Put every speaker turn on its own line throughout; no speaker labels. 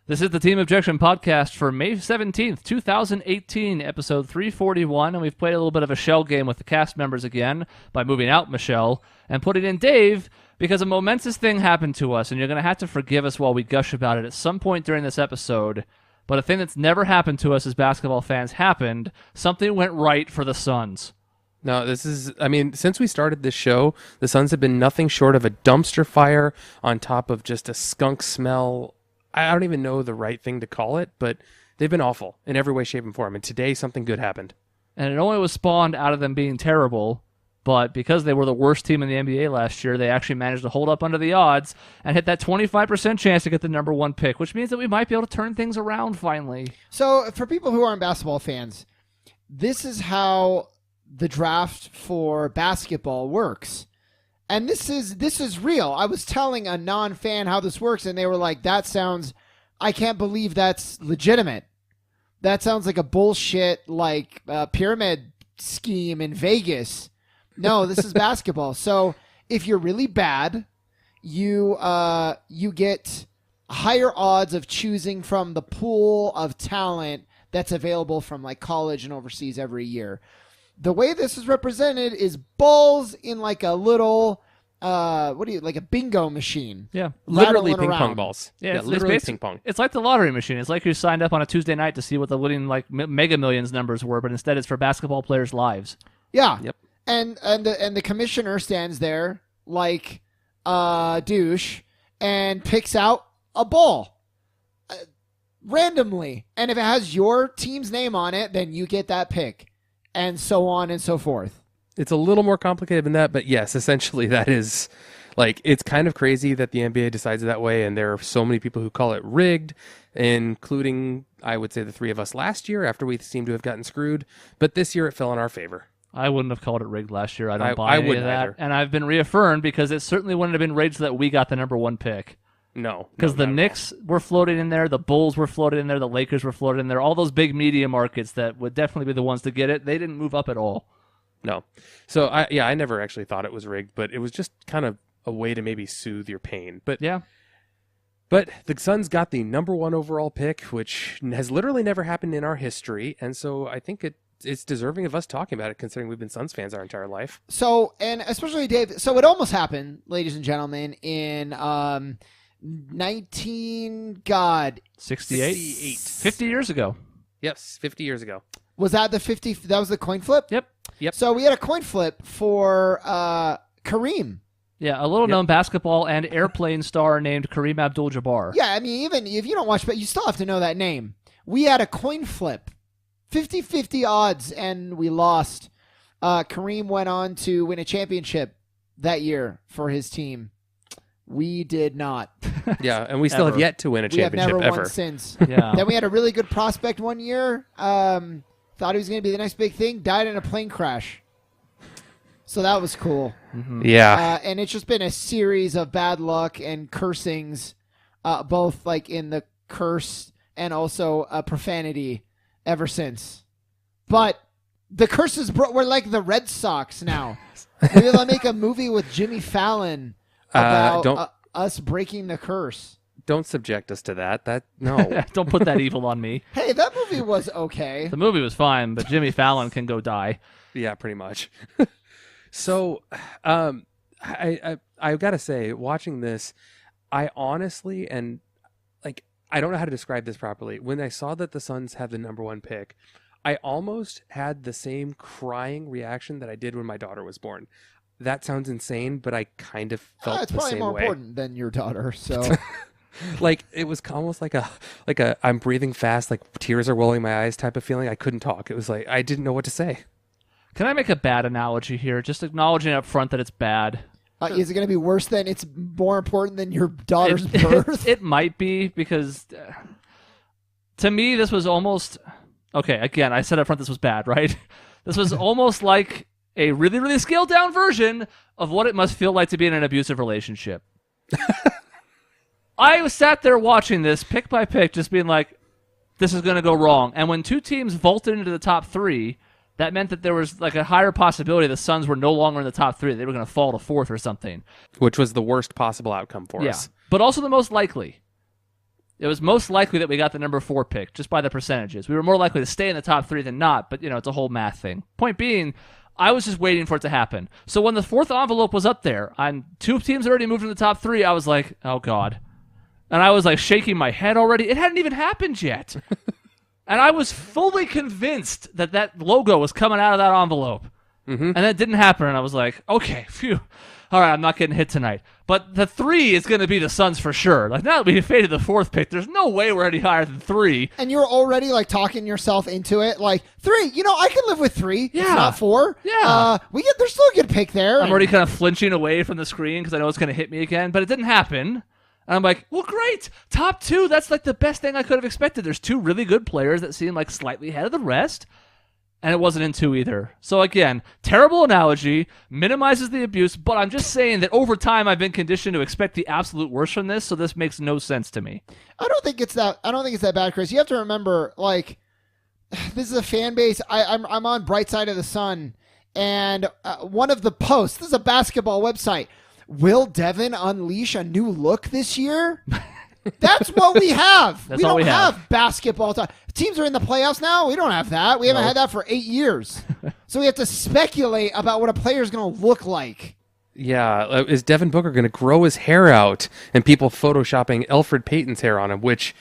This is the Team Objection podcast for May 17th, 2018, episode 341, and we've played a little bit of a shell game with the cast members again by moving out Michelle and putting in Dave because a momentous thing happened to us, and you're going to have to forgive us while we gush about it at some point during this episode. But a thing that's never happened to us as basketball fans happened. Something went right for the Suns.
No, since we started this show, the Suns have been nothing short of a dumpster fire on top of just a skunk smell. I don't even know the right thing to call it, but they've been awful in every way, shape, and form. And today, something good happened.
And it only was spawned out of them being terrible, but because they were the worst team in the NBA last year, they actually managed to hold up under the odds and hit that 25% chance to get the number one pick, which means that we might be able to turn things around finally.
So, for people who aren't basketball fans, this is how the draft for basketball works. And this is real. I was telling a non-fan how this works, and they were like, I can't believe that's legitimate. That sounds like a bullshit, pyramid scheme in Vegas. No, this is basketball. So if you're really bad, you get higher odds of choosing from the pool of talent that's available from college and overseas every year. The way this is represented is balls in a little, a bingo machine.
Yeah.
Literally ping pong balls.
Yeah,
literally ping pong.
It's like the lottery machine. It's like you signed up on a Tuesday night to see what the winning Mega Millions numbers were, but instead it's for basketball players' lives.
Yeah.
Yep.
And the commissioner stands there like a douche and picks out a ball randomly. And if it has your team's name on it, then you get that pick. And so on and so forth.
It's a little more complicated than that, but yes, essentially that is, it's kind of crazy that the NBA decides it that way, and there are so many people who call it rigged, including, I would say, the three of us last year after we seem to have gotten screwed, but this year it fell in our favor.
I wouldn't have called it rigged last year. I don't buy any of that.
Either.
And I've been reaffirmed because it certainly wouldn't have been rigged so that we got the number one pick.
No.
Because the Knicks were floated in there, the Bulls were floated in there, the Lakers were floated in there, all those big media markets that would definitely be the ones to get it, they didn't move up at all.
No. So, I never actually thought it was rigged, but it was just kind of a way to maybe soothe your pain. But
yeah.
But the Suns got the number one overall pick, which has literally never happened in our history, and so I think it's deserving of us talking about it, considering we've been Suns fans our entire life.
So, and especially Dave, so it almost happened, ladies and gentlemen, in
68? 50 years ago.
Yes, 50 years ago.
Was that the 50? That was the coin flip?
Yep.
So we had a coin flip for Kareem.
Yeah, a little-known basketball and airplane star named Kareem Abdul-Jabbar.
Yeah, I mean, even if you don't watch, but you still have to know that name. We had a coin flip, 50-50 odds, and we lost. Kareem went on to win a championship that year for his team. We did not.
Yeah, and we still have yet to win a championship
ever. We have never
ever.
won since.
Yeah.
Then we had a really good prospect one year. Thought he was going to be the next big thing. Died in a plane crash. So that was cool.
Mm-hmm. Yeah.
And it's just been a series of bad luck and cursings, both in the curse and also profanity ever since. But the curses we're like the Red Sox now. Maybe they'll make a movie with Jimmy Fallon about us breaking the curse.
Don't subject us to that. No.
Don't put that evil on me.
Hey, that movie was okay.
The movie was fine, but Jimmy Fallon can go die.
Yeah, pretty much. So, I gotta say, watching this, I honestly, and I don't know how to describe this properly. When I saw that the Suns had the number one pick, I almost had the same crying reaction that I did when my daughter was born. That sounds insane, but I kind of felt the same way.
It's probably more important than your daughter, so...
It was almost like a I'm breathing fast, tears are rolling my eyes type of feeling. I couldn't talk. It was I didn't know what to say.
Can I make a bad analogy here? Just acknowledging up front that it's bad.
Is it going to be worse than it's more important than your daughter's birth?
It might be, because to me this was almost... Okay, again, I said up front this was bad, right? This was almost like a really, really scaled down version of what it must feel like to be in an abusive relationship. I sat there watching this pick by pick, just being like, this is going to go wrong. And when two teams vaulted into the top three, that meant that there was a higher possibility the Suns were no longer in the top three. They were going to fall to fourth or something.
Which was the worst possible outcome for us.
But also the most likely. It was most likely that we got the number 4 pick, just by the percentages. We were more likely to stay in the top 3 than not, but, it's a whole math thing. Point being, I was just waiting for it to happen. So when the 4th envelope was up there, and 2 teams had already moved in the top 3, I was like, oh, God. And I was, like, shaking my head already. It hadn't even happened yet. And I was fully convinced that logo was coming out of that envelope. And that didn't happen, and I was like, okay, phew. All right, I'm not getting hit tonight. But the 3 is going to be the Suns for sure. Like, now that we faded the 4th pick, there's no way we're any higher than 3.
And you're already, like, talking yourself into it. Like, 3, I can live with 3.
Yeah.
It's not 4.
Yeah.
There's still a good pick there.
I'm already kind of flinching away from the screen because I know it's going to hit me again, but it didn't happen. And I'm like, well, great. Top 2, that's, like, the best thing I could have expected. There's 2 really good players that seem, like, slightly ahead of the rest. And it wasn't in 2 either. So again, terrible analogy, minimizes the abuse, but I'm just saying that over time I've been conditioned to expect the absolute worst from this, so this makes no sense to me.
I don't think it's that bad, Chris. You have to remember, like, this is a fan base. I'm on Bright Side of the Sun, and one of the posts, this is a basketball website, will Devin unleash a new look this year? That's what we have. We don't have basketball time. Teams are in the playoffs now. We don't have that. We haven't had that for 8 years. So we have to speculate about what a player is going to look like.
Yeah. Is Devin Booker going to grow his hair out and people photoshopping Elfrid Payton's hair on him, which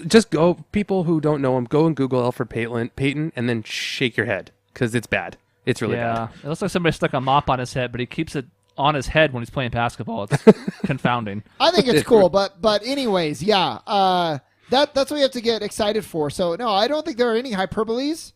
just go, people who don't know him, go and Google Elfrid Payton and then shake your head because it's bad. It's really bad.
It looks like somebody stuck a mop on his head, but he keeps it on his head when he's playing basketball. It's confounding.
I think it's cool, but anyways, yeah, that's what we have to get excited for. So no, I don't think there are any hyperboles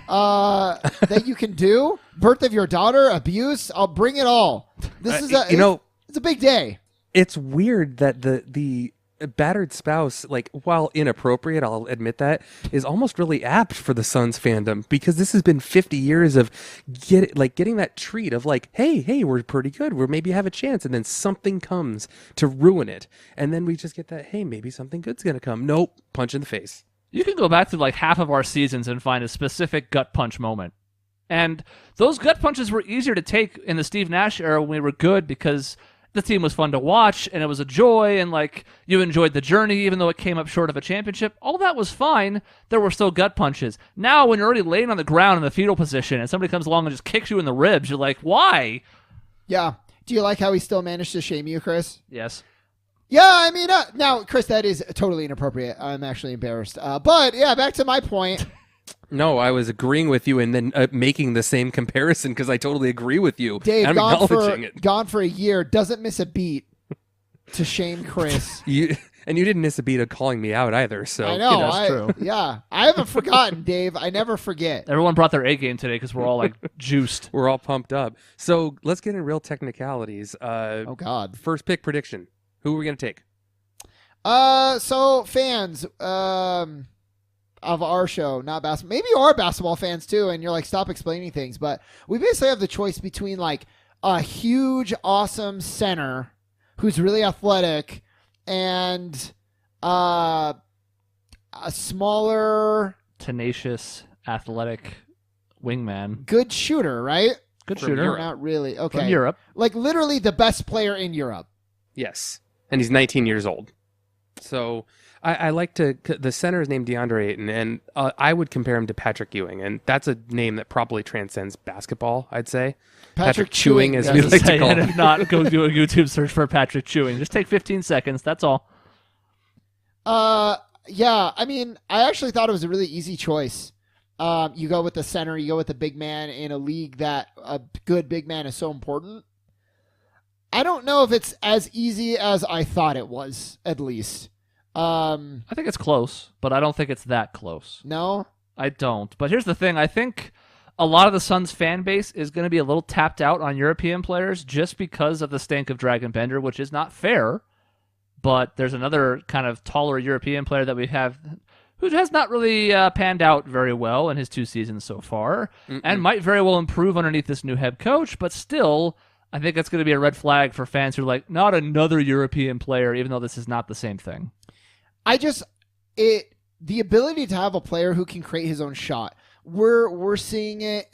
that you can do. Birth of your daughter, abuse, I'll bring it all. This is it's a big day.
It's weird that the battered spouse, like, while inappropriate, I'll admit that, is almost really apt for the Suns fandom, because this has been 50 years of getting that treat of like, hey, we're pretty good, we're maybe have a chance, and then something comes to ruin it, and then we just get that, hey, maybe something good's gonna come. Nope, punch in the face.
You can go back to like half of our seasons and find a specific gut punch moment. And those gut punches were easier to take in the Steve Nash era when we were good, because the team was fun to watch, and it was a joy, and like you enjoyed the journey, even though it came up short of a championship. All that was fine. There were still gut punches. Now, when you're already laying on the ground in the fetal position, and somebody comes along and just kicks you in the ribs, you're like, why?
Yeah. Do you like how he still managed to shame you, Chris?
Yes.
Yeah, I mean, now, Chris, that is totally inappropriate. I'm actually embarrassed. But yeah, back to my point.
No, I was agreeing with you and then making the same comparison because I totally agree with you.
Dave,
I'm acknowledging it.
Gone for a year, doesn't miss a beat to shame Chris.
You didn't miss a beat of calling me out either. So
I know.
That's true.
Yeah, I haven't forgotten, Dave. I never forget.
Everyone brought their A game today because we're all like juiced.
We're all pumped up. So let's get in real technicalities.
Oh, God.
First pick prediction. Who are we going to take?
So fans, of our show, not basketball. Maybe you are basketball fans too, and you're like, stop explaining things. But we basically have the choice between like a huge, awesome center who's really athletic and a smaller,
tenacious, athletic wingman.
good shooter, right?
Good
From
shooter.
Europe.
Not really. Okay.
From Europe.
Like literally the best player in Europe.
Yes. And he's 19 years old. So I like the center is named DeAndre Ayton, and I would compare him to Patrick Ewing, and that's a name that probably transcends basketball, I'd say. Patrick Chewing, as we like to call
And
him.
if not, go do a YouTube search for Patrick Chewing. Just take 15 seconds. That's all.
Yeah, I mean, I actually thought it was a really easy choice. You go with the center, you go with the big man in a league that a good big man is so important. I don't know if it's as easy as I thought it was, at least.
I think it's close, but I don't think it's that close.
No?
I don't. But here's the thing. I think a lot of the Suns fan base is going to be a little tapped out on European players just because of the stank of Dragon Bender, which is not fair. But there's another kind of taller European player that we have who has not really panned out very well in his 2 seasons so far and might very well improve underneath this new head coach, but still, I think that's going to be a red flag for fans who are like, not another European player, even though this is not the same thing.
The ability to have a player who can create his own shot. We're seeing it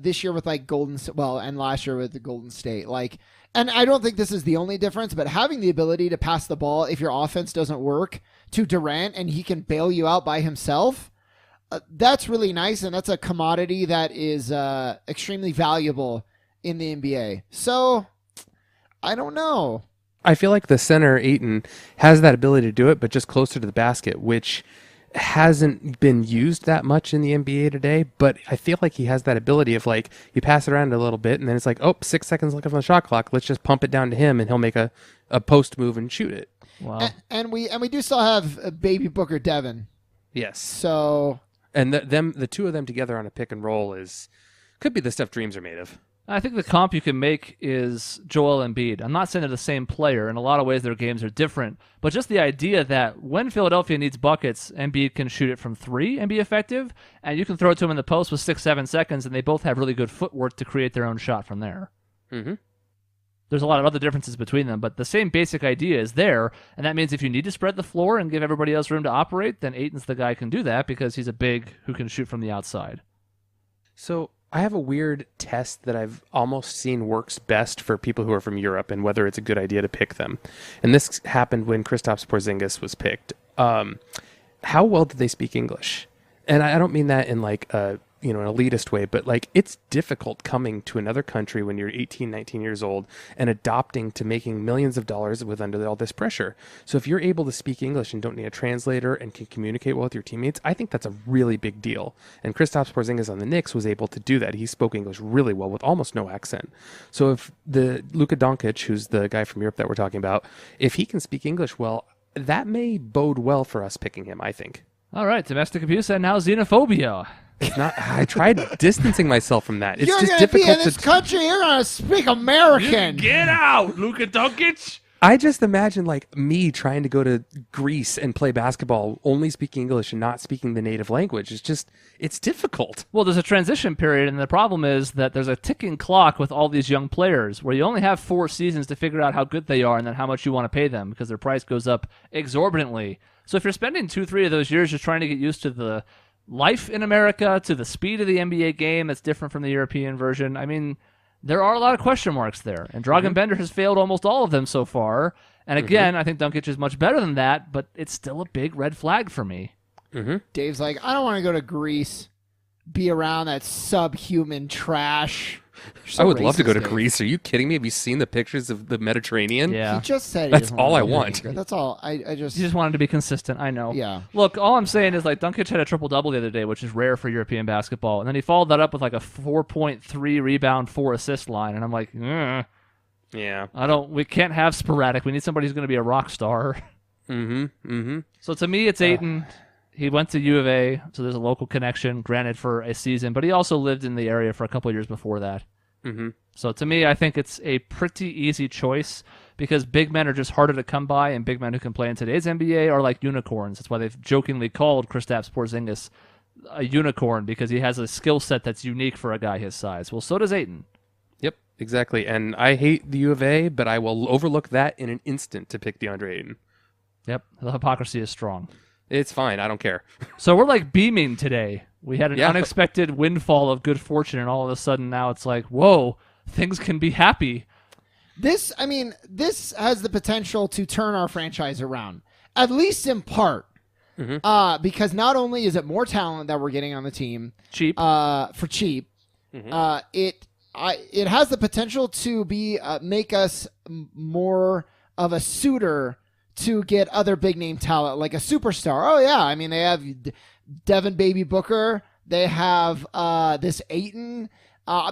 this year with like and last year with the Golden State. Like, and I don't think this is the only difference, but having the ability to pass the ball if your offense doesn't work to Durant and he can bail you out by himself, that's really nice, and that's a commodity that is extremely valuable in the NBA. So, I don't know.
I feel like the center, Ayton, has that ability to do it, but just closer to the basket, which hasn't been used that much in the NBA today. But I feel like he has that ability of, like, you pass it around a little bit, and then it's like, 6 seconds left on the shot clock. Let's just pump it down to him, and he'll make a post move and shoot it.
Wow.
And we do still have baby Booker Devin.
Yes.
So...
And the two of them together on a pick and roll could be the stuff dreams are made of.
I think the comp you can make is Joel Embiid. I'm not saying they're the same player. In a lot of ways, their games are different. But just the idea that when Philadelphia needs buckets, Embiid can shoot it from 3 and be effective, and you can throw it to him in the post with 6-7 seconds, and they both have really good footwork to create their own shot from there.
Mm-hmm.
There's a lot of other differences between them, but the same basic idea is there, and that means if you need to spread the floor and give everybody else room to operate, then Ayton's the guy who can do that because he's a big who can shoot from the outside.
So I have a weird test that I've almost seen works best for people who are from Europe and whether it's a good idea to pick them. And this happened when Kristaps Porzingis was picked. How well did they speak English? And I don't mean that in like an elitist way, but like it's difficult coming to another country when you're 18, 19 years old and adopting to making millions of dollars with under all this pressure. So if you're able to speak English and don't need a translator and can communicate well with your teammates, I think that's a really big deal. And Kristaps Porzingis on the Knicks was able to do that. He spoke English really well with almost no accent. So if the Luka Doncic, who's the guy from Europe that we're talking about, if he can speak English well, that may bode well for us picking him, I think.
All right, domestic abuse and now xenophobia.
It's not. I tried distancing myself from that. It's
you're
just
gonna
difficult
be in this country. You're gonna speak American.
Get out, Luka Doncic.
I just imagine like me trying to go to Greece and play basketball, only speaking English and not speaking the native language. It's difficult.
Well, there's a transition period, and the problem is that there's a ticking clock with all these young players where you only have 4 seasons to figure out how good they are and then how much you want to pay them because their price goes up exorbitantly. So if you're spending 2-3 of those years just trying to get used to the life in America, to the speed of the NBA game that's different from the European version, I mean, there are a lot of question marks there. And Dragan Bender has failed almost all of them so far. And again, I think Doncic is much better than that, but it's still a big red flag for me.
Dave's like, I don't want to go to Greece, be around that subhuman trash.
I would love to go to Greece. Are you kidding me? Have you seen the pictures of the Mediterranean?
Yeah.
He just said
that's all I want.
That's all. I just.
You just wanted to be consistent. I know.
Yeah.
Look, all I'm saying is like Doncic had a triple-double the other day, which is rare for European basketball. And then he followed that up with like a 4.3 rebound, 4 assist line. And I'm like,
yeah.
We can't have sporadic. We need somebody who's going to be a rock star. So to me, it's Ayton. He went to U of A, so there's a local connection, granted for a season, but he also lived in the area for a couple of years before that. So to me, I think it's a pretty easy choice because big men are just harder to come by, and big men who can play in today's NBA are like unicorns. That's why they've jokingly called Kristaps Porzingis a unicorn because he has a skill set that's unique for a guy his size. Well, so does Ayton.
Yep, exactly. And I hate the U of A, but I will overlook that in an instant to pick DeAndre Ayton.
Yep, the hypocrisy is strong.
It's fine. I don't care.
So we're like beaming today. We had an unexpected windfall of good fortune, and all of a sudden now it's like, whoa, things can be happy.
This has the potential to turn our franchise around, at least in part. Because not only is it more talent that we're getting on the team,
cheap,
it has the potential to be make us more of a suitor to get other big name talent like a superstar. Oh yeah, I mean they have Devin Baby Booker, they have this Ayton.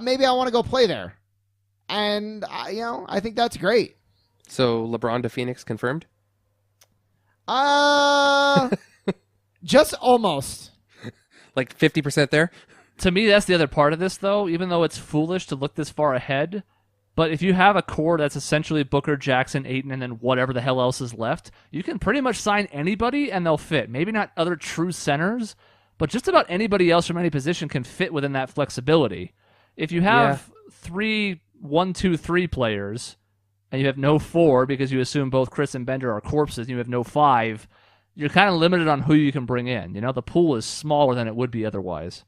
Maybe I want to go play there, and I think that's great.
So LeBron to Phoenix confirmed.
Just almost.
Like 50% there?
To me, that's the other part of this, though, even though it's foolish to look this far ahead. But if you have a core that's essentially Booker, Jackson, Ayton, and then whatever the hell else is left, you can pretty much sign anybody and they'll fit. Maybe not other true centers, but just about anybody else from any position can fit within that flexibility. If you have 3 1-2-3 players and you have no 4 because you assume both Chris and Bender are corpses and you have no 5, you're kind of limited on who you can bring in. The pool is smaller than it would be otherwise.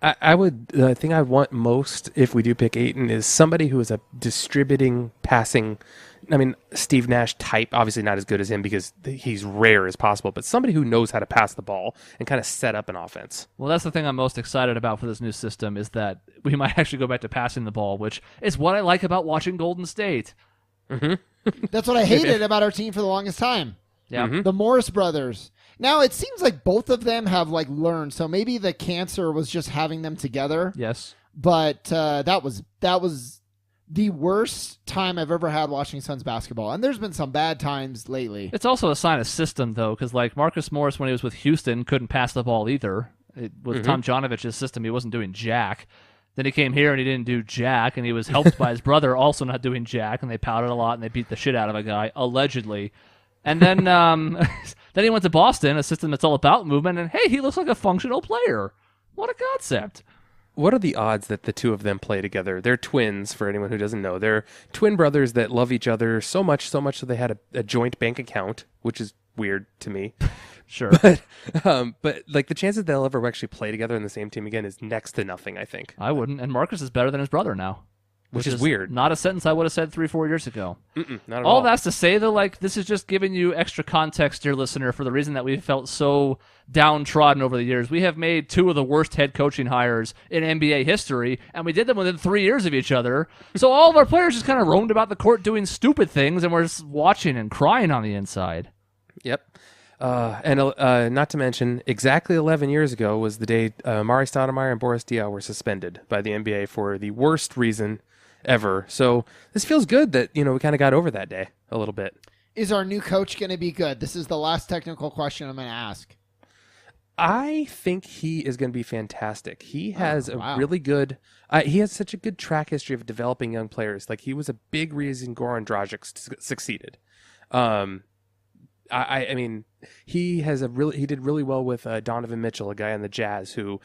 I would. The thing I want most if we do pick Ayton is somebody who is a distributing, passing. I mean, Steve Nash type. Obviously, not as good as him because he's rare as possible. But somebody who knows how to pass the ball and kind of set up an offense.
Well, that's the thing I'm most excited about for this new system is that we might actually go back to passing the ball, which is what I like about watching Golden State.
Mm-hmm.
That's what I hated about our team for the longest time.
Yeah,
The Morris brothers. Now it seems like both of them have like learned. So maybe the cancer was just having them together.
Yes,
but that was the worst time I've ever had watching Suns basketball. And there's been some bad times lately.
it's also a sign of system though, because like Marcus Morris when he was with Houston couldn't pass the ball either. It was Tom Jonovich's system. He wasn't doing jack. Then he came here and he didn't do jack, and he was helped by his brother also not doing jack, and they pouted a lot and they beat the shit out of a guy allegedly. And then then he went to Boston, a system that's all about movement, and hey, he looks like a functional player. What a concept.
What are the odds that the two of them play together? They're twins, for anyone who doesn't know. They're twin brothers that love each other so much that they had a joint bank account, which is weird to me.
Sure.
But like the chances they'll ever actually play together in the same team again is next to nothing, I think.
I wouldn't. And Marcus is better than his brother now.
Which is weird.
Not a sentence I would have said 3-4 years ago.
Not at
All
all.
that's to say, though, like, this is just giving you extra context, dear listener, for the reason that we've felt so downtrodden over the years. We have made two of the worst head coaching hires in NBA history, and we did them within 3 years of each other. So all of our players just kind of roamed about the court doing stupid things, and we're just watching and crying on the inside.
Yep. And not to mention, exactly 11 years ago was the day Mari Stoudemire and Boris Diaw were suspended by the NBA for the worst reason ever. So this feels good that, we kind of got over that day a little bit.
Is our new coach going to be good? This is the last technical question I'm going to ask.
I think he is going to be fantastic. He has really good... he has such a good track history of developing young players. Like, he was a big reason Goran Dragic succeeded. I mean, he did really well with Donovan Mitchell, a guy on the Jazz who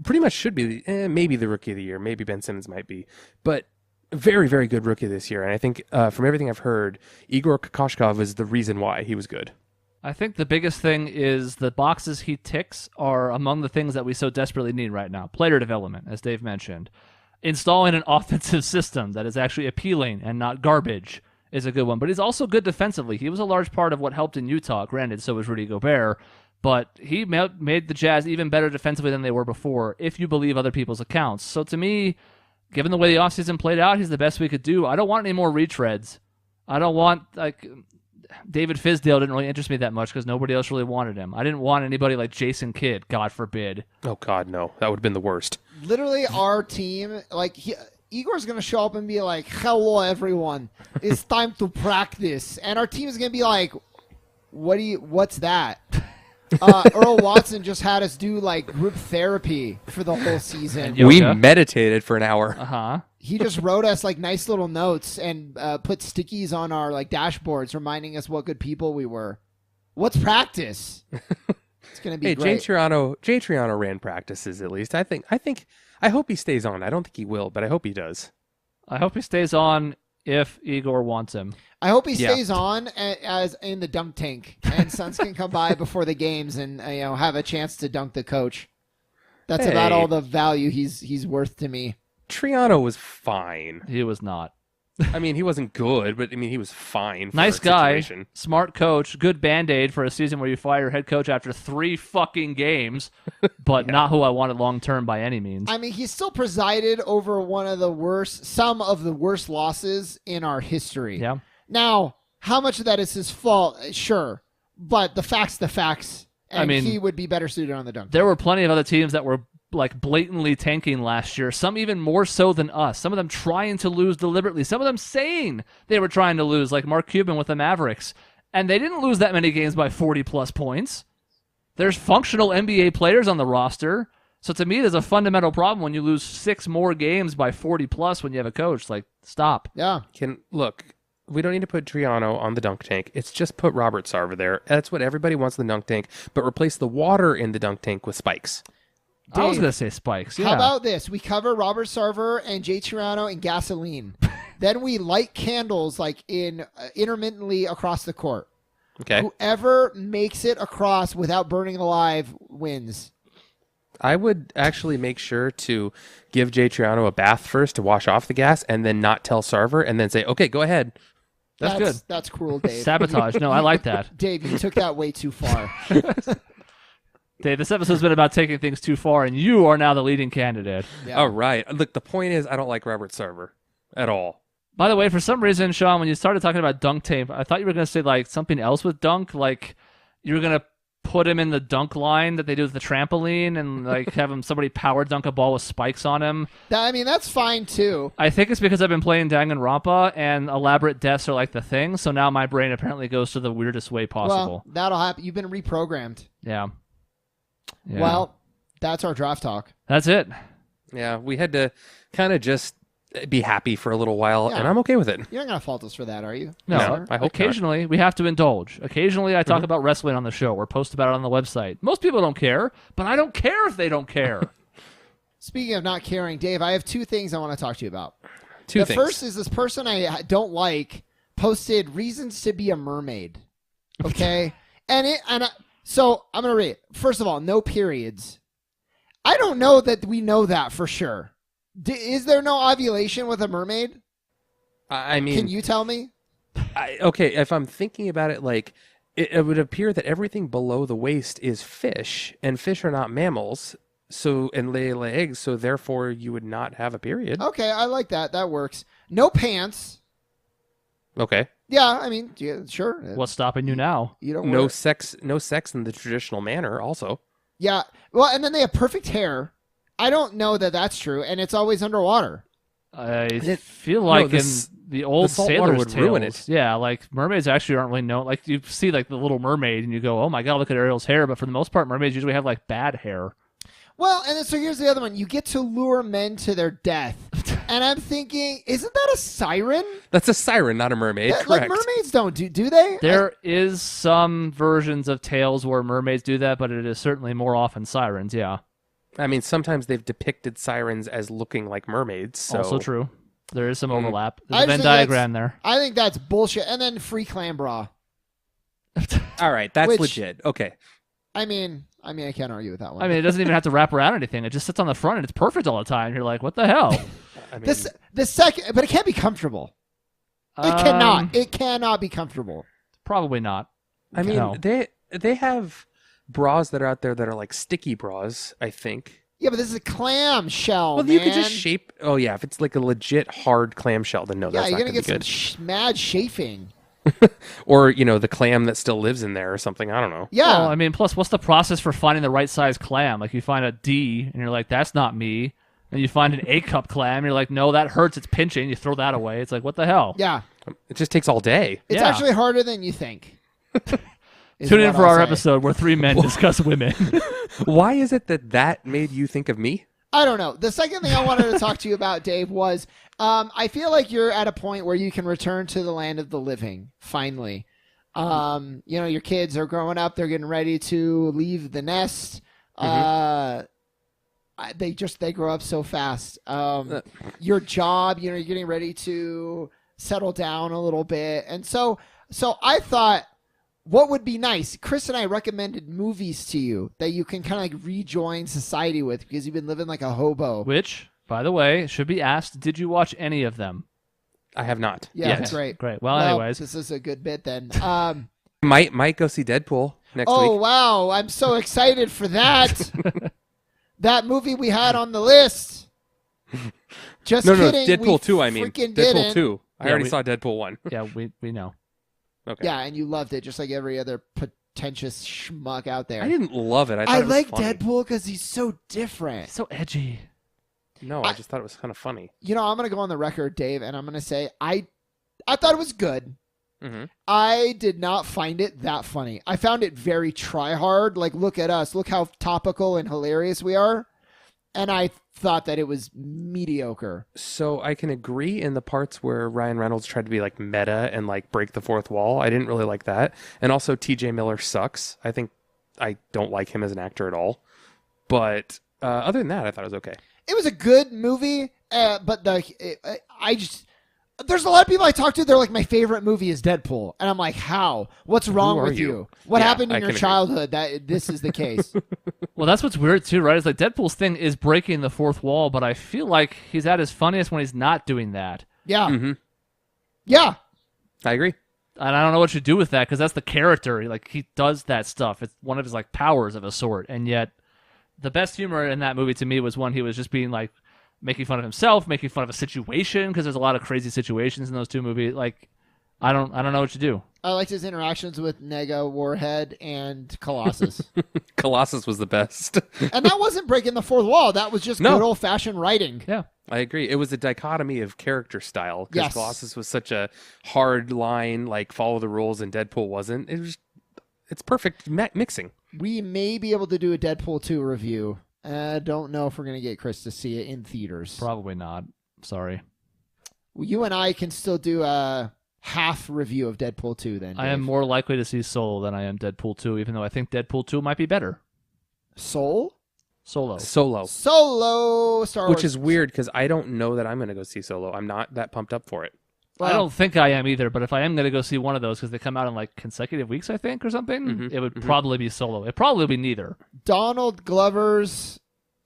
pretty much should be maybe the rookie of the year. Maybe Ben Simmons might be, but very, very good rookie this year. And I think from everything I've heard, Igor Kokoshkov is the reason why he was good.
I think the biggest thing is the boxes he ticks are among the things that we so desperately need right now. Player development, as Dave mentioned. Installing an offensive system that is actually appealing and not garbage is a good one. But he's also good defensively. He was a large part of what helped in Utah. Granted, so was Rudy Gobert. But he made the Jazz even better defensively than they were before, if you believe other people's accounts. So to me, given the way the offseason played out, he's the best we could do. I don't want any more retreads. I don't want, David Fizdale didn't really interest me that much because nobody else really wanted him. I didn't want anybody like Jason Kidd, God forbid.
Oh, God, no. That would have been the worst.
Literally, our team, Igor's going to show up and be like, hello, everyone. It's time to practice. And our team is going to be like, what's that? Earl Watson just had us do group therapy for the whole season.
We meditated for an hour.
Uh-huh.
He just wrote us nice little notes and put stickies on our dashboards reminding us what good people we were. What's practice? It's going to be great.
Jay Triano ran practices at least. I hope he stays on. I don't think he will, but I hope he does.
I hope he stays on if Igor wants him.
I hope he stays on as in the dunk tank, and Suns can come by before the games and have a chance to dunk the coach. That's about all the value he's worth to me.
Triano was fine.
He was not.
I mean, he wasn't good, but I mean, he was fine.
Nice guy, smart coach, good Band-Aid for a season where you fire your head coach after 3 fucking games, but not who I wanted long-term by any means.
I mean, he still presided over some of the worst losses in our history.
Yeah.
Now, how much of that is his fault? Sure. But the facts. And he would be better suited on the dunk.
There were plenty of other teams that were blatantly tanking last year, some even more so than us, some of them trying to lose deliberately, some of them saying they were trying to lose, like Mark Cuban with the Mavericks, and they didn't lose that many games by 40 plus points. There's functional NBA players on the roster, so to me there's a fundamental problem when you lose 6 more games by 40 plus when you have a coach. Stop.
Yeah.
We don't need to put Triano on the dunk tank. It's just put Robert Sarver there. That's what everybody wants in the dunk tank, but replace the water in the dunk tank with spikes.
Dave,
I was going to say spikes. Yeah.
How about this? We cover Robert Sarver and Jay Triano in gasoline. Then we light candles intermittently across the court.
Okay.
Whoever makes it across without burning alive wins.
I would actually make sure to give Jay Triano a bath first to wash off the gas, and then not tell Sarver, and then say, "Okay, go ahead."
That's good.
That's cruel, Dave.
Sabotage. No, I like that.
Dave, you took that way too far.
Dave, this episode's been about taking things too far, and you are now the leading candidate.
Yeah.
All right. Look, the point is, I don't like Robert Sarver at all.
By the way, for some reason, Shaun, when you started talking about dunk tape, I thought you were going to say like something else with dunk, like you were going to put him in the dunk line that they do with the trampoline and like have him somebody power dunk a ball with spikes on him.
That's fine too.
I think it's because I've been playing Danganronpa and elaborate deaths are like the thing, so now my brain apparently goes to the weirdest way possible.
Well, that'll happen. You've been reprogrammed.
Yeah.
Well, that's our draft talk.
That's it.
Yeah, we had to kind of just be happy for a little while,
Yeah.
and I'm okay with it.
You're not going to fault us for that, are you?
No,
I hope
occasionally we have to indulge. Occasionally I talk about wrestling on the show or post about it on the website. Most people don't care, but I don't care if they don't care.
Speaking of not caring, Dave, I have two things I want to talk to you about.
Two
The
things.
first is this person I don't like posted reasons to be a mermaid. Okay? So I'm going to read it. First of all, no periods. I don't know that we know that for sure. Is there no ovulation with a mermaid?
I mean,
Can you tell me?
okay, if I'm thinking about it, like, it would appear that everything below the waist is fish, and fish are not mammals, and lay eggs, so therefore you would not have a period.
Okay, I like that. That works. No pants.
Okay.
Yeah, I mean, yeah, sure.
What's stopping you now?
You don't
No
wear-
sex in the traditional manner, also.
Yeah. Well, and then they have perfect hair. I don't know that that's true, and it's always underwater.
I feel like in the old
salt water
sailors'
would
tales,
ruin it.
yeah, like mermaids actually aren't really known. Like you see, like the Little Mermaid, and you go, "Oh my god, look at Ariel's hair!" But for the most part, mermaids usually have like bad hair.
Well, and then, so here's the other one. You get to lure men to their death. And I'm thinking, isn't that a siren?
That's a siren, not a mermaid.
Like
Correct.
mermaids don't do they?
There is some versions of tales where mermaids do that, but it is certainly more often sirens. Yeah,
I mean, sometimes they've depicted sirens as looking like mermaids. So.
also true. There is some overlap.
I
There's a
just
Venn
think
diagram there.
I think that's bullshit. And then free clam bra.
All right, that's
Which-
legit. Okay.
I mean, I can't argue with that one.
I mean, it doesn't even have to wrap around anything. It just sits on the front and it's perfect all the time. You're like, what the hell?
I mean,
the second, but it can't be comfortable. It cannot be comfortable.
Probably not.
I mean,
No.
they have bras that are out there that are like sticky bras, I think.
Yeah, but this is a clam shell.
Well,
man.
you could just shape. Oh yeah, if it's like a legit hard clamshell, then no,
Yeah,
that's
you're
not
gonna
gonna
get
be
some
good.
mad chafing.
Or the clam that still lives in there or something. I don't know.
Yeah.
Well, I mean, plus, what's the process for finding the right size clam? Like, you find a D, and you're like, that's not me. And you find an A-cup clam, and you're like, no, that hurts. It's pinching. You throw that away. It's like, what the hell?
yeah.
It just takes all day.
It's
Yeah.
actually harder than you think. is
Tune in
what
for
I'll
our
say.
episode where three men discuss women.
Why is it that made you think of me?
I don't know. The second thing I wanted to talk to you about, Dave, was I feel like you're at a point where you can return to the land of the living, finally. Your kids are growing up. They're getting ready to leave the nest. They grow up so fast. Your job, you're getting ready to settle down a little bit. And so I thought, what would be nice? Chris and I recommended movies to you that you can kind of like rejoin society with because you've been living like a hobo.
Which, by the way, should be asked, did you watch any of them?
I have not.
Yeah,
yet.
that's great.
Great. Well, anyways.
This is a good bit then.
Might go see Deadpool next
Oh,
week.
wow. I'm so excited for that. That movie we had on the list. Just
No,
kidding.
Deadpool
we
2, I mean.
freaking
Deadpool
didn't.
2. I
Yeah,
already
we-
saw Deadpool 1.
Yeah, we know.
Okay.
Yeah, and you loved it just like every other pretentious schmuck out there.
I didn't love it. I thought
I
it was
like
funny.
Deadpool because he's so different.
So edgy.
No, I just thought it was kind of funny.
I'm going to go on the record, Dave, and I'm going to say I thought it was good.
Mm-hmm.
I did not find it that funny. I found it very try-hard. Like, look at us. Look how topical and hilarious we are. And I thought that it was mediocre.
So I can agree in the parts where Ryan Reynolds tried to be like meta and like break the fourth wall. I didn't really like that. And also TJ Miller sucks. I think I don't like him as an actor at all. But other than that, I thought it was okay.
It was a good movie, but there's a lot of people I talk to, they're like, my favorite movie is Deadpool. And I'm like, how? What's wrong
are
with
you?
you? What
Yeah,
happened
I
in your
can agree.
childhood that this is the case?
Well, that's what's weird too, right? It's like Deadpool's thing is breaking the fourth wall, but I feel like he's at his funniest when he's not doing that.
Yeah.
Mm-hmm.
Yeah.
I agree.
And I don't know what you do with that because that's the character. Like he does that stuff. It's one of his like powers of a sort. And yet, the best humor in that movie to me was when he was just being like making fun of himself, making fun of a situation because there's a lot of crazy situations in those two movies. Like I don't know what you do.
I liked his interactions with Nega, Warhead, and Colossus.
Colossus was the best.
And that wasn't breaking the fourth wall. That was just good old-fashioned writing.
Yeah.
I agree. It was a dichotomy of character style because
Yes.
Colossus was such a hard line, like follow the rules, and Deadpool wasn't. It's perfect mixing.
We may be able to do a Deadpool 2 review. I don't know if we're going to get Chris to see it in theaters.
Probably not. Sorry.
Well, you and I can still do a half review of Deadpool 2 then, Dave.
I am more likely to see Solo than I am Deadpool 2, even though I think Deadpool 2 might be better.
Solo?
Solo.
Star Wars.
Which is weird because I don't know that I'm going to go see Solo. I'm not that pumped up for it.
I don't think I am either, but if I am going to go see one of those because they come out in like consecutive weeks, I think, or something, it would probably be Solo. It'd probably be neither.
Donald Glover's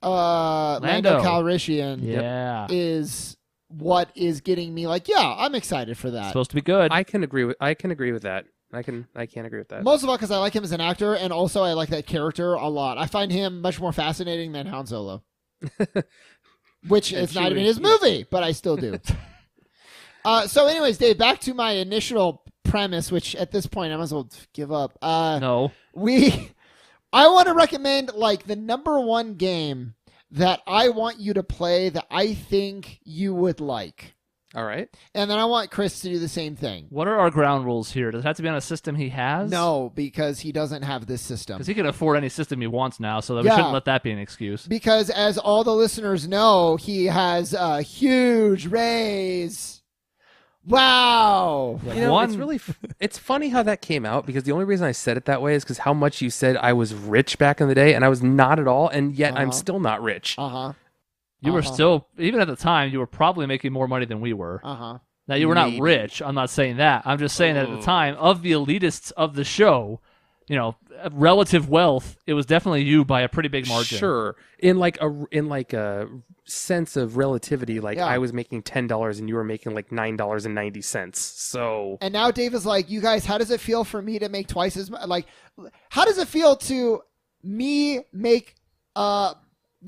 Lando Calrissian
Yeah.
is what is getting me like, yeah, I'm excited for that.
It's supposed to be good.
I can agree with that. I can't agree with that.
Most of all because I like him as an actor, and also I like that character a lot. I find him much more fascinating than Han Solo. Which is not even his movie, but I still do. So anyways, Dave, back to my initial premise, which at this point I might as well give up.
No.
I want to recommend like the number one game that I want you to play that I think you would like.
All right.
And then I want Chris to do the same thing.
What are our ground rules here? Does it have to be on a system he has?
No, because he doesn't have this system.
Because he can afford any system he wants now, so that we shouldn't let that be an excuse.
Because as all the listeners know, he has a huge raise. Wow.
It's funny how that came out because the only reason I said it that way is because how much you said I was rich back in the day, and I was not at all, and yet I'm still not rich.
You were still, even at the time, you were probably making more money than we were. Now, you were not rich. I'm not saying that. I'm just saying that at the time, of the elitists of the show, you know, relative wealth, it was definitely you by a pretty big margin.
Sure. In like a sense of relativity, like I was making $10 and you were making like $9.90. So.
And now Dave is like, you guys, how does it feel for me to make twice as much? Like, how does it feel to me make the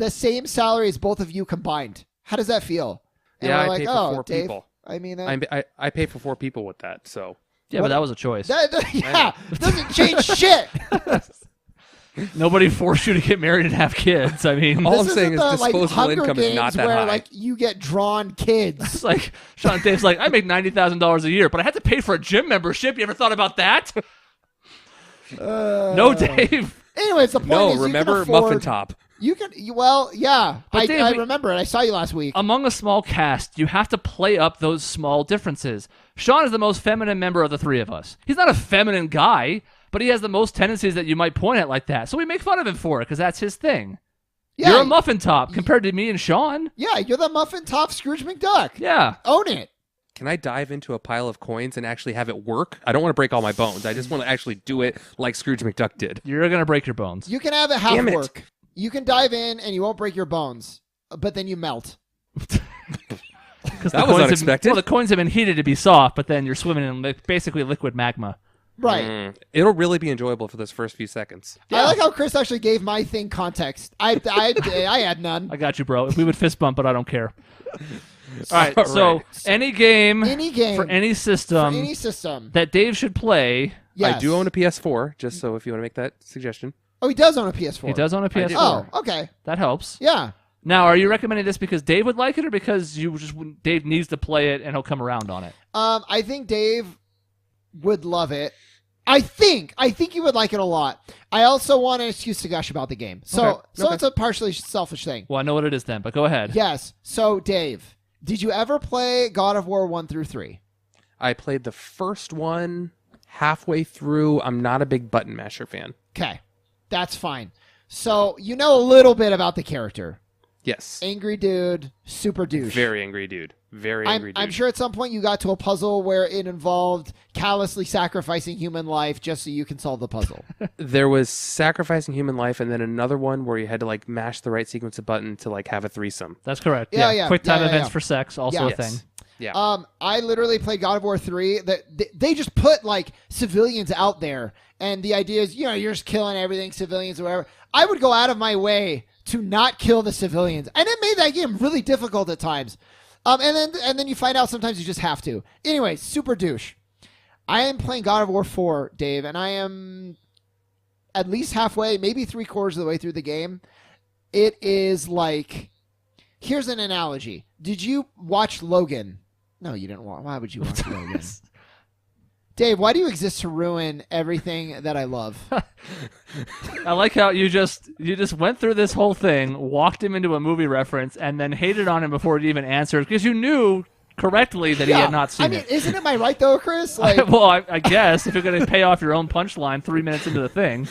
same salary as both of you combined? How does that feel? And
yeah,
we're
I
like,
pay for 4
Dave,
people.
I mean,
I pay for 4 people with that. So.
Yeah, but that was a choice.
It doesn't change shit.
Nobody forced you to get married and have kids. I mean,
all I'm saying is disposable
Hunger
income
Games
is not that
where,
high.
Like you get drawn kids.
It's like Sean Dave's like, I make $90,000 a year, but I had to pay for a gym membership. You ever thought about that? No, Dave.
Anyways, the point is,
remember
you can afford,
Muffin Top.
You can, well, yeah.
But Dave,
I remember it. I saw you last week.
Among a small cast, you have to play up those small differences. Sean is the most feminine member of the three of us. He's not a feminine guy, but he has the most tendencies that you might point at like that. So we make fun of him for it because that's his thing.
Yeah,
you're a muffin top compared to me and Sean.
Yeah, you're the Muffin Top Scrooge McDuck.
Yeah.
Own it.
Can I dive into a pile of coins and actually have it work? I don't want to break all my bones. I just want to actually do it like Scrooge McDuck did.
You're going to break your bones.
You can have it half work. You can dive in and you won't break your bones, but then you melt.
That was unexpected.
Well, the coins have been heated to be soft, but then you're swimming in basically liquid magma.
Right.
It'll really be enjoyable for those first few seconds.
Yeah. I like how Chris actually gave my thing context. I had none.
I got you, bro. If we would fist bump, but I don't care. All right, so any game for any system that Dave should play.
Yes.
I do own a PS4, just so if you want to make that suggestion.
Oh, he does own a PS4.
He does own a PS4.
Oh, okay.
That helps.
Yeah.
Now, are you recommending this because Dave would like it, or because Dave needs to play it and he'll come around on it?
I think Dave would love it. I think he would like it a lot. I also want an excuse to gush about the game. So it's a partially selfish thing.
Well, I know what it is then, but go ahead.
Yes. So, Dave, did you ever play God of War 1 through 3?
I played the first one halfway through. I'm not a big button masher fan.
Okay. That's fine. So, you know a little bit about the character.
Yes.
Angry dude, super douche.
Very angry dude. Very angry dude.
I'm sure at some point you got to a puzzle where it involved callously sacrificing human life just so you can solve the puzzle.
There was sacrificing human life, and then another one where you had to like mash the right sequence of button to like have a threesome.
That's correct.
Yeah.
Quick time
Yeah,
events
yeah.
for sex, also a
Yes.
thing.
Yeah.
I literally played God of War 3. They just put like civilians out there, and the idea is, you know, you're just killing everything, civilians or whatever. I would go out of my way to not kill the civilians, and it made that game really difficult at times. And then you find out sometimes you just have to. Anyway, super douche. I am playing God of War 4, Dave, and I am at least halfway, maybe 3/4 of the way through the game. It is like, here's an analogy. Did you watch Logan? No, you didn't watch. Why would you watch Logan? Dave, why do you exist to ruin everything that I love?
I like how you just went through this whole thing, walked him into a movie reference, and then hated on him before he even answered because you knew correctly that he had not seen it.
Isn't it my right though, Chris? Like,
Well, I guess if you're going to pay off your own punchline 3 minutes into the thing.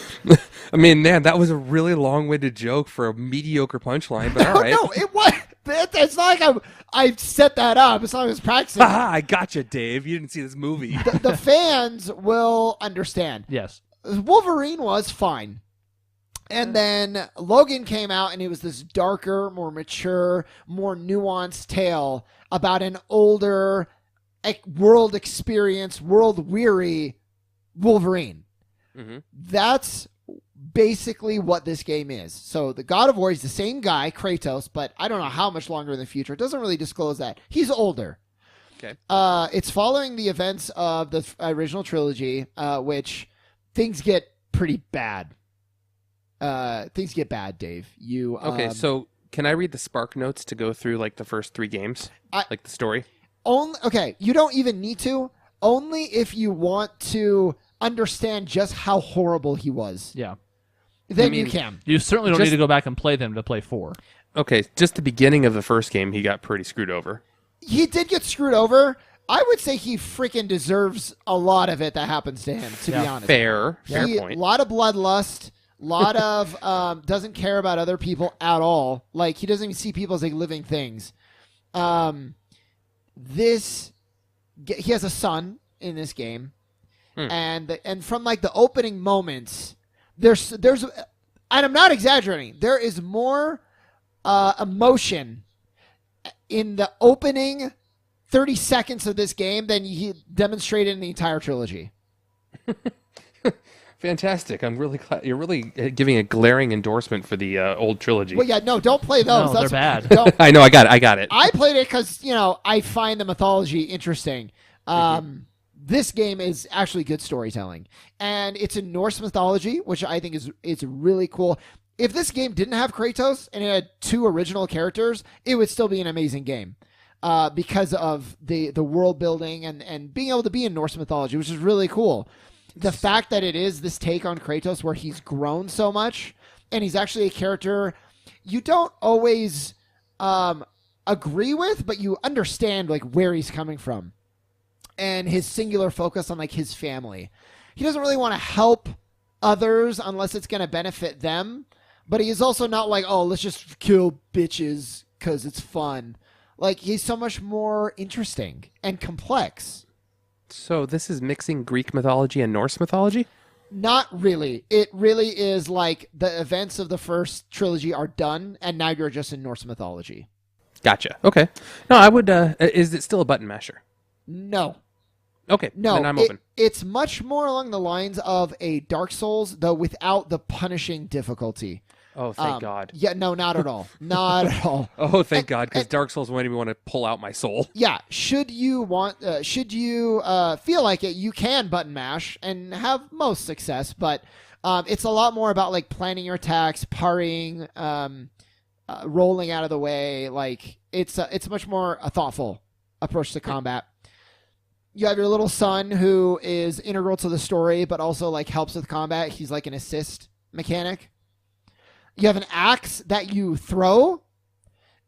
I mean, man, that was a really long-winded joke for a mediocre punchline, but all right.
no, it was. It's not like I set that up. It's not like I was practicing.
Haha, I gotcha, Dave. You didn't see this movie.
The fans will understand.
Yes.
Wolverine was fine. And then Logan came out, and it was this darker, more mature, more nuanced tale about an older, world experienced, world weary Wolverine.
Mm-hmm.
That's basically what this game is. So the God of War is the same guy, Kratos, but I don't know how much longer in the future. It doesn't really disclose that. He's older.
Okay.
It's following the events of the original trilogy, which things get pretty bad. Things get bad, Dave.
Okay, so can I read the spark notes to go through like the first 3 games? Like the story?
Okay, you don't even need to. Only if you want to understand just how horrible he was.
Yeah.
Then you can.
You certainly don't need to go back and play them to play 4.
Okay, just the beginning of the first game, he got pretty screwed over.
He did get screwed over. I would say he freaking deserves a lot of it that happens to him, to be honest.
Fair point.
A lot of bloodlust, a lot of doesn't care about other people at all. Like, he doesn't even see people as like living things. He has a son in this game. And from like the opening moments, there's and I'm not exaggerating, there is more emotion in the opening 30 seconds of this game than he demonstrated in the entire trilogy.
Fantastic. I'm really glad. You're really giving a glaring endorsement for the old trilogy.
Well, yeah, no, don't play those.
No, they're bad.
I know, I got it.
I played it because, I find the mythology interesting. This game is actually good storytelling. And it's in Norse mythology, which I think is really cool. If this game didn't have Kratos and it had 2 original characters, it would still be an amazing game. Because of the world building and being able to be in Norse mythology, which is really cool. The fact that it is this take on Kratos where he's grown so much and he's actually a character you don't always agree with, but you understand like where he's coming from and his singular focus on like his family. He doesn't really want to help others unless it's going to benefit them, but he is also not like, oh, let's just kill bitches because it's fun. Like, he's so much more interesting and complex.
So this is mixing Greek mythology and Norse mythology?
Not really. It really is like the events of the first trilogy are done, and now you're just in Norse mythology.
Gotcha. Okay. No, I would... is it still a button masher?
No.
Okay.
No,
then I'm open.
It's much more along the lines of a Dark Souls, though without the punishing difficulty.
Oh, thank God.
Yeah, no, not at all. Not at all.
Oh, thank God, because Dark Souls made me want to pull out my soul.
Yeah, should you feel like it, you can button mash and have most success, but it's a lot more about like planning your attacks, parrying, rolling out of the way. Like it's much more a thoughtful approach to combat. You have your little son who is integral to the story, but also like helps with combat. He's like an assist mechanic. You have an axe that you throw,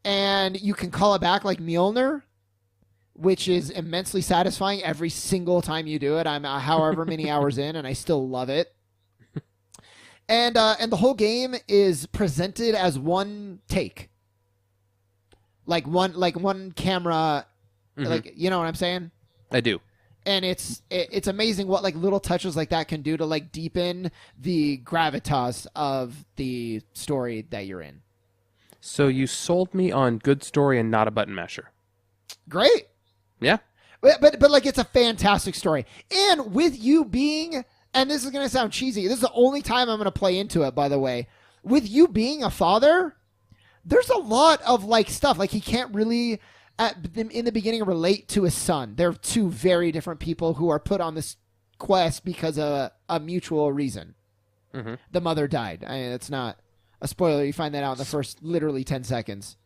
and you can call it back like Mjolnir, which is immensely satisfying every single time you do it. I'm however many hours in, and I still love it. And the whole game is presented as one take, like one camera Like, you know what I'm saying?
I do.
And it's amazing what like little touches like that can do to like deepen the gravitas of the story that you're in.
So you sold me on good story and not a button masher.
Great.
Yeah.
But like it's a fantastic story. And with you being, and this is going to sound cheesy, this is the only time I'm going to play into it, by the way. With you being a father, there's a lot of like stuff. Like he can't really in the beginning relate to his son. They're two very different people who are put on this quest because of a mutual reason.
Mm-hmm.
The mother died. I mean, it's not a spoiler. You find that out in the first literally 10 seconds.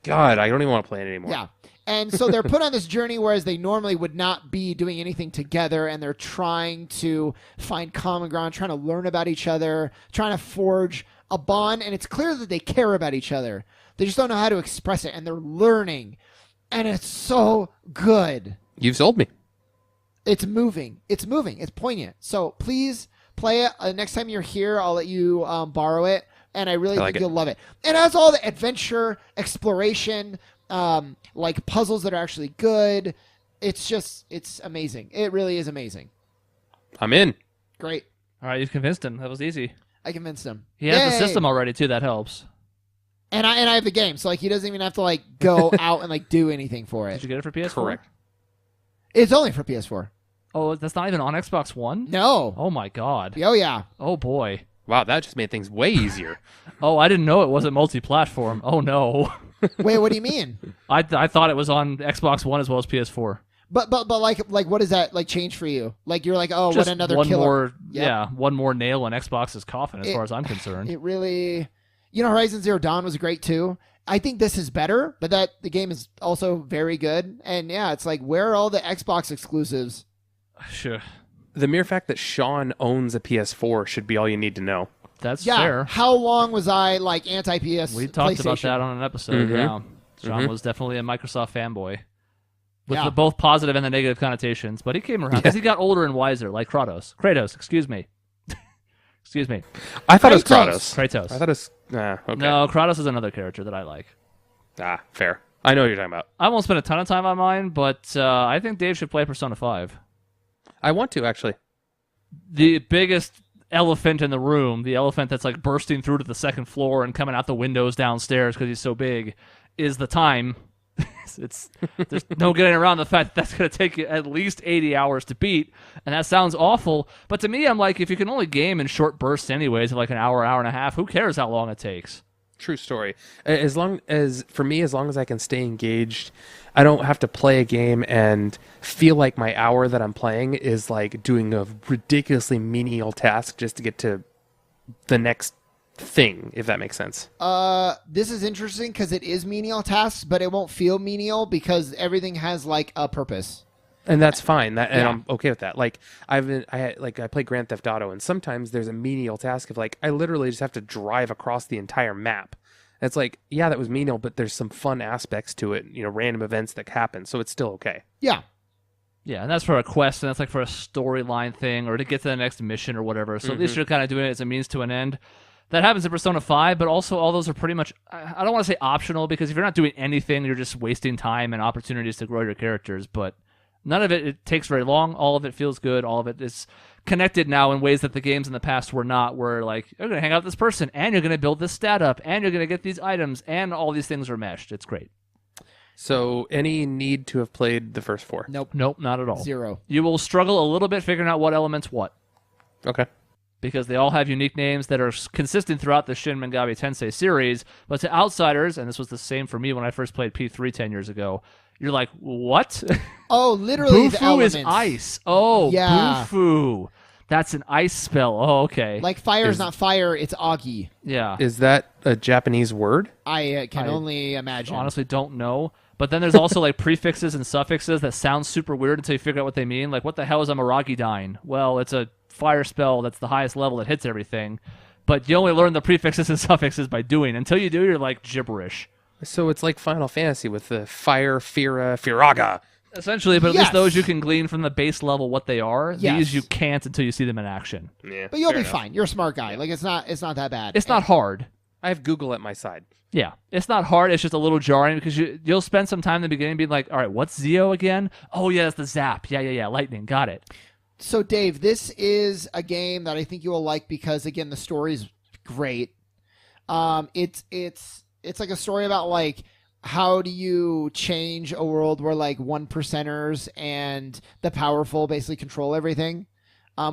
God, I don't even want to play it anymore.
Yeah. And so they're put on this journey, whereas they normally would not be doing anything together, and they're trying to find common ground, trying to learn about each other, trying to forge a bond, and it's clear that they care about each other. They just don't know how to express it, and they're learning, and it's so good.
You've sold me.
It's moving. It's moving. It's poignant. So please play it. Next time you're here, I'll let you borrow it, and I really think you'll love it. And it has all the adventure, exploration, like puzzles that are actually good. It's amazing. It really is amazing.
I'm in.
Great.
All right, you've convinced him. That was easy.
I convinced him.
He has the system already too. That helps.
And I have the game, so like he doesn't even have to like go out and like do anything for it.
Did you get it for PS4?
Correct.
It's only for PS4.
Oh, that's not even on Xbox One?
No.
Oh my god.
Oh yeah.
Oh boy.
Wow, that just made things way easier.
Oh, I didn't know it wasn't multi-platform. Oh no.
Wait, what do you mean?
I thought it was on Xbox One as well as PS4.
But like what does that like change for you? Like you're like, oh,
Just
what another
one
killer?
more,
Yep.
yeah, one more nail in Xbox's coffin as far as I'm concerned.
It really, Horizon Zero Dawn was great too. I think this is better, but the game is also very good. And yeah, it's like, where are all the Xbox exclusives?
Sure.
The mere fact that Shaun owns a PS4 should be all you need to know.
That's
Yeah.
fair.
How long was I like anti-PS?
We talked about
PlayStation?
that on an episode.
Mhm.
Yeah. Shaun
Mhm.
was definitely a Microsoft fanboy. With
Yeah.
the both positive and the negative connotations, but he came around because he got older and wiser, like Kratos, excuse me. Excuse me.
I thought it was
Kratos.
Kratos.
Kratos.
I thought it was... okay.
No, Kratos is another character that I like.
Ah, fair. I know what you're talking about.
I won't spend a ton of time on mine, but I think Dave should play Persona 5.
I want to, actually.
The biggest elephant in the room, the elephant that's like bursting through to the second floor and coming out the windows downstairs because he's so big, is the time. There's no getting around the fact that that's going to take you at least 80 hours to beat, and that sounds awful. But to me, I'm like, if you can only game in short bursts anyways, of like an hour and a half, who cares how long it takes?
True story. For me, as long as I can stay engaged, I don't have to play a game and feel like my hour that I'm playing is like doing a ridiculously menial task just to get to the next thing, if that makes sense.
This is interesting because it is menial tasks, but it won't feel menial because everything has like a purpose.
And that's fine. And
Yeah.
I'm okay with that. Like I play Grand Theft Auto, and sometimes there's a menial task of like I literally just have to drive across the entire map. And it's like, yeah, that was menial, but there's some fun aspects to it. Random events that happen, so it's still okay.
Yeah.
Yeah, and that's for a quest, and that's like for a storyline thing, or to get to the next mission or whatever. So at least you're kind of doing it as a means to an end. That happens in Persona 5, but also all those are pretty much, I don't want to say optional, because if you're not doing anything, you're just wasting time and opportunities to grow your characters, but none of it takes very long. All of it feels good. All of it is connected now in ways that the games in the past were not, where like, you're going to hang out with this person, and you're going to build this stat up, and you're going to get these items, and all these things are meshed. It's great.
So any need to have played the first 4?
Nope.
Nope, not at all.
0.
You will struggle a little bit figuring out what element's what.
Okay.
Because they all have unique names that are consistent throughout the Shin Megami Tensei series. But to outsiders, and this was the same for me when I first played P3 10 years ago, you're like, what?
Oh, literally the
Bufu
elements.
is ice. Oh,
Yeah.
Bufu. That's an ice spell. Oh, okay.
Like fire is not fire, it's Agi.
Yeah.
Is that a Japanese word?
I can only imagine.
Honestly don't know. But then there's also like prefixes and suffixes that sound super weird until you figure out what they mean. Like, what the hell is a Maragi Dine? Well, it's a fire spell that's the highest level that hits everything. But you only learn the prefixes and suffixes by doing. Until you do, you're like gibberish.
So it's like Final Fantasy with the fire, Fira, Firaga.
Essentially, but at
Yes.
least those you can glean from the base level what they are.
Yes.
These you can't until you see them in action.
Yeah,
But you'll
fair
be
enough.
fine. You're a smart guy. Like it's not that bad.
It's not hard.
I have Google at my side.
Yeah, it's not hard. It's just a little jarring because you'll spend some time in the beginning being like, all right, what's Zeo again? Oh, yeah, that's the zap. Yeah, lightning. Got it.
So, Dave, this is a game that I think you will like because, again, the story's great. It's like a story about, like, how do you change a world where, like, 1%ers and the powerful basically control everything,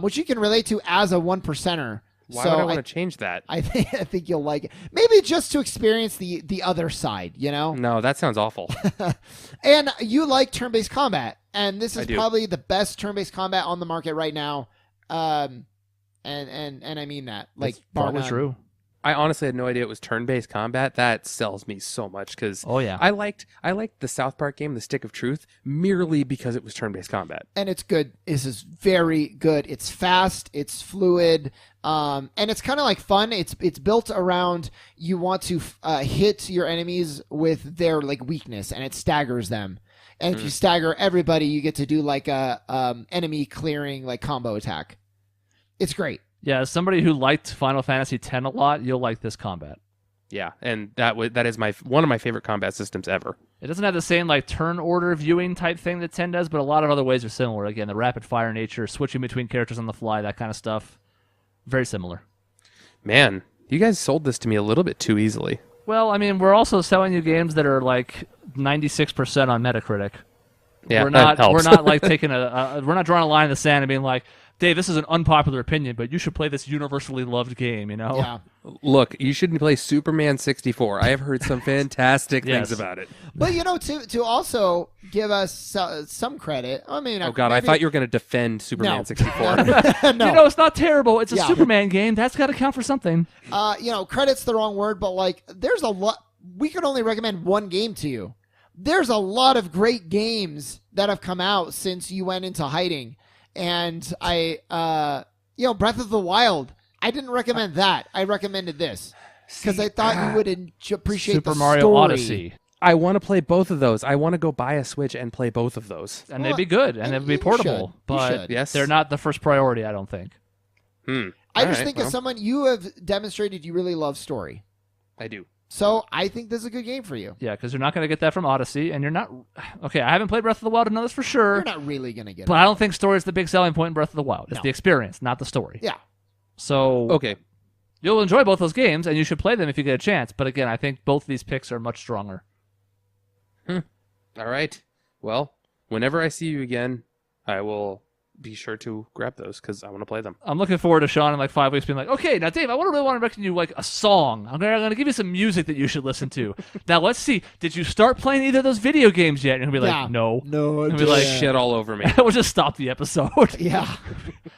which you can relate to as a 1%er.
Why would I want to change that?
I think you'll like it. Maybe just to experience the other side, you know?
No, that sounds awful.
And you like turn-based combat, and this is
I do.
probably the best turn-based combat on the market right now. And I mean that. Like, bar
Probably
none.
true.
I honestly had no idea it was turn-based combat. That sells me so much because
Oh, yeah.
I liked the South Park game, The Stick of Truth, merely because it was turn-based combat.
And it's good. This is very good. It's fast. It's fluid. And it's kind of like fun. It's built around you want to hit your enemies with their like weakness, and it staggers them. And if you stagger everybody, you get to do like a enemy clearing like combo attack. It's great.
Yeah, as somebody who liked Final Fantasy X a lot, you'll like this combat.
Yeah, and that is one of my favorite combat systems ever.
It doesn't have the same like turn order viewing type thing that 10 does, but a lot of other ways are similar. Again, the rapid fire nature, switching between characters on the fly, that kind of stuff. Very similar.
Man, you guys sold this to me a little bit too easily.
Well, I mean, we're also selling you games that are like 96% on Metacritic.
Yeah,
we're
that
not
helps.
we're not like taking we're not drawing a line in the sand and being like, Dave, this is an unpopular opinion, but you should play this universally loved game, you know?
Yeah.
Look, you shouldn't play Superman 64. I have heard some fantastic
Yes.
things about it.
But, you know, to also give us some credit. I mean,
Oh, God, I thought you were going to defend Superman
No.
64.
No.
You know, it's not terrible. It's a
Yeah.
Superman game. That's got to count for something.
You know, credit's the wrong word, but like, there's a lot. We could only recommend one game to you. There's a lot of great games that have come out since you went into hiding, and Breath of the Wild. I didn't recommend that. I recommended this because I thought you would appreciate
Super
the
Mario
story.
Odyssey.
I want to play both of those. I want to go buy a Switch and play both of those.
And they'd be good, and they'd be
you
portable.
should. You
But
should.
Yes.
they're not the first priority, I don't think.
I
All
just
right,
think
well,
as someone, you have demonstrated you really love story.
I do.
So I think this is a good game for you.
Yeah, because you're not going to get that from Odyssey, and you're not... Okay, I haven't played Breath of the Wild, I know this for sure.
You're not really going to get
But
it.
I don't think story is the big selling point in Breath of the Wild. It's
No.
the experience, not the story.
Yeah.
So
Okay.
you'll enjoy both those games, and you should play them if you get a chance. But again, I think both of these picks are much stronger.
All right. Well, whenever I see you again, I will be sure to grab those because I want to play them.
I'm looking forward to Shaun in like 5 weeks being like, okay, now Dave, I really want to recommend you like a song. I'm gonna give you some music that you should listen to. Now let's see, did you start playing either of those video games yet? And he'll be like,
Yeah.
no.
No,
And be like,
Shit all over me.
we'll just stop the episode.
Yeah.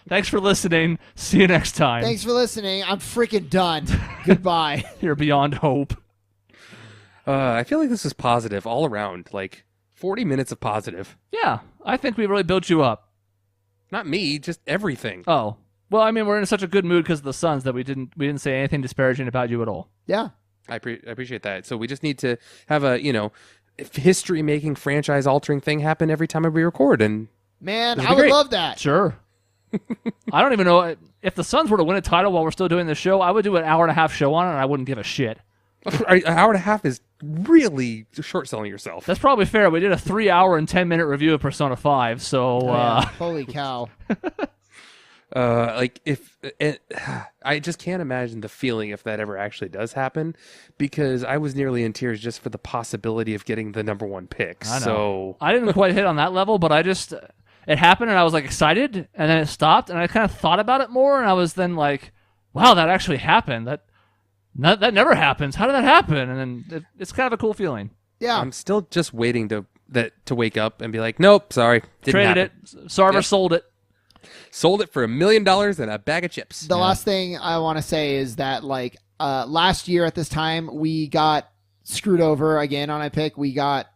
Thanks for listening. See you next time.
Thanks for listening. I'm freaking done. Goodbye.
You're beyond hope.
I feel like this is positive all around. Like 40 minutes of positive.
Yeah, I think we really built you up.
Not me, just everything.
Oh, well, I mean, we're in such a good mood because of the Suns that we didn't say anything disparaging about you at all.
Yeah.
I appreciate that. So we just need to have a, history-making, franchise-altering thing happen every time we record. And
Man,
This
I
would be
would
great.
love that.
Sure. I don't even know if the Suns were to win a title while we're still doing this show. I would do an hour and a half show on it, and I wouldn't give a shit.
an hour and a half is really short-selling yourself.
That's probably fair. We did a 3-hour and 10-minute review of Persona 5, so
Holy cow.
I just can't imagine the feeling if that ever actually does happen, because I was nearly in tears just for the possibility of getting the number one pick.
I know.
So
I didn't quite hit on that level, but it happened, and I was like excited, and then it stopped, and I kind of thought about it more, and I was then like, wow, that actually happened. That never happens. How did that happen? And then it's kind of a cool feeling.
Yeah.
I'm still just waiting to wake up and be like, nope, sorry, didn't
Traded
happen.
it. Sarver
Yep.
sold it.
Sold it for $1 million and a bag of chips.
The last thing I want to say is that, like, last year at this time, we got screwed over again on a pick. We got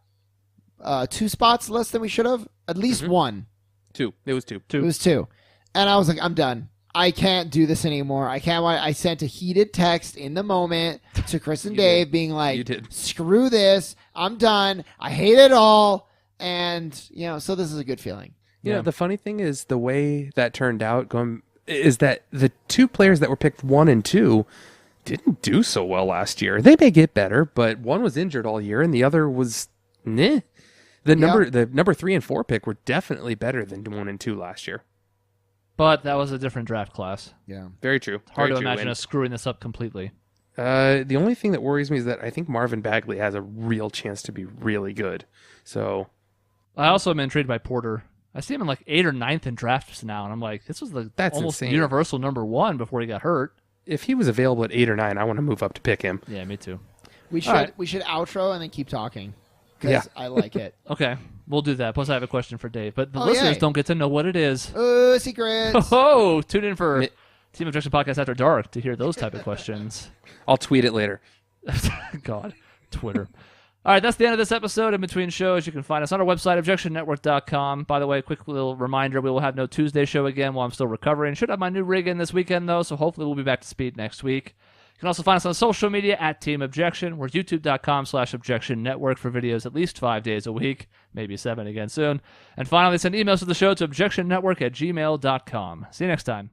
2 spots less than we should have. At least one.
2. It was 2.
It was 2. And I was like, I'm done. I can't do this anymore. I can't. I sent a heated text in the moment to Chris and Dave being
You
like,
did.
screw this. I'm done. I hate it all. And, so this is a good feeling.
You
Yeah.
know, the funny thing is the way that turned out is that the 2 players that were picked 1 and 2, didn't do so well last year. They may get better, but one was injured all year and the other was the number 3 and 4 pick were definitely better than 1 and 2 last year.
But that was a different draft class.
Yeah.
Very true.
Hard to imagine us screwing this up completely.
The only thing that worries me is that I think Marvin Bagley has a real chance to be really good. So
I also am intrigued by Porter. I see him in like 8th or 9th in drafts now, and I'm like, this was
That's
almost
insane.
universal number 1 before he got hurt.
if he was available at 8 or 9, I want to move up to pick him.
Yeah, me too.
We should outro and then keep talking.
Yeah.
I like it.
Okay, we'll do that. Plus, I have a question for Dave, but the listeners don't get to know what it is.
Oh, secrets.
Oh, tune in for Team Objection Podcast After Dark to hear those type of questions.
I'll tweet it later.
God, Twitter. All right, that's the end of this episode. In between shows, you can find us on our website, objectionnetwork.com. By the way, quick little reminder, we will have no Tuesday show again while I'm still recovering. Should have my new rig in this weekend, though, so hopefully we'll be back to speed next week. You can also find us on social media at Team Objection. We're youtube.com/Objection Network for videos at least 5 days a week, maybe 7 again soon. And finally, send emails to the show to objectionnetwork@gmail.com. See you next time.